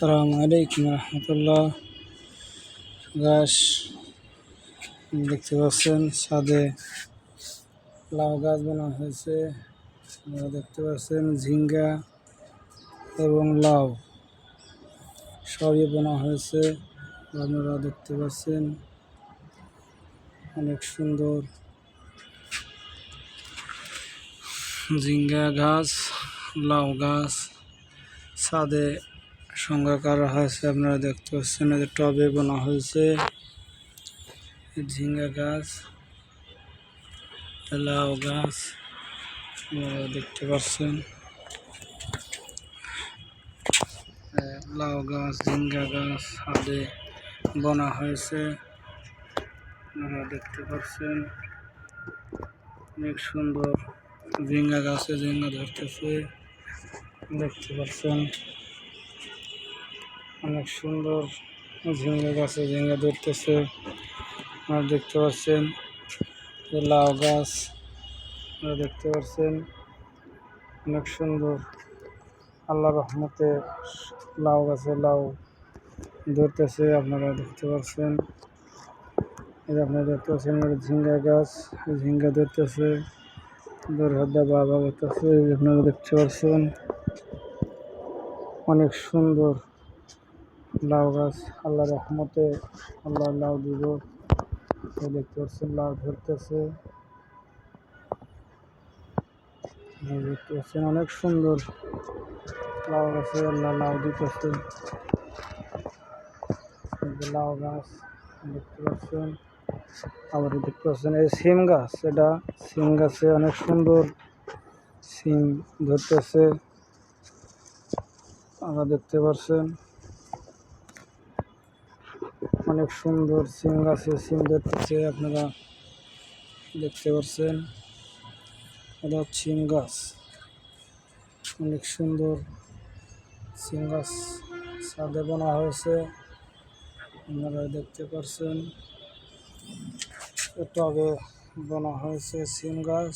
আসসালামু আলাইকুম রহমতুল্লাহ। গাছ দেখতে পাচ্ছেন, ছাদে লাউ গাছ বানানো হয়েছে। আপনারা দেখতে পাচ্ছেন ঝিঙ্গা এবং লাউ সবই বোনা হয়েছে। আপনারা দেখতে পাচ্ছেন অনেক সুন্দর ঝিঙ্গা গাছ, লাউ গাছ ছাদে সংগ্রহ করা হয়েছে। আপনারা দেখতে পাচ্ছেন এই যে টবে বোনা হয়েছে ঝিঙ্গা গাছ, লাউ গাছ আপনারা দেখতে পাচ্ছেন। লাউ গাছ, ঝিঙ্গা গাছ ছাদে বোনা হয়েছে। আপনারা দেখতে পাচ্ছেন অনেক সুন্দর। ঝিঙ্গা গাছে ঝিঙ্গা ধরতেছে, দেখতে পাচ্ছেন অনেক সুন্দর। ঝিঙ্গা গাছে ঝিঙ্গা ধরতেছে, আপনারা দেখতে পাচ্ছেন। লাউ গাছ আপনারা দেখতে পাচ্ছেন অনেক সুন্দর। আল্লাহর রহমতে লাউ গাছে লাউ ধরতেছে, আপনারা দেখতে পাচ্ছেন। আপনারা দেখতে পাচ্ছেন ঝিঙ্গা গাছ, ঝিঙ্গা ধরতেছে, দরহদ্দা বাবা করতেছে। আপনারা দেখতে পাচ্ছেন অনেক সুন্দর লাউ গাছ। আল্লাহর রহমতে আল্লাহ লাউ দিব। দেখতে পাচ্ছেন লাউ ধরতেছে, দেখতে পাচ্ছেন অনেক সুন্দর লাউ গাছে আল্লাহ লাউ দিতেছে। লাউ গাছ দেখতে পাচ্ছেন। আবার দেখতে পাচ্ছেন এই সিম গাছ, এটা সিম গাছে অনেক সুন্দর সিম ধরতেছে, আপনারা দেখতে পাচ্ছেন অনেক সুন্দর সিম গাছে সিম ধরতেছে। আপনারা দেখতে পাচ্ছেন এটা সিম গাছ, অনেক সুন্দর সিম গাছ ছাদে বোনা হয়েছে। আপনারা দেখতে পাচ্ছেন টবে বোনা হয়েছে সিম গাছ।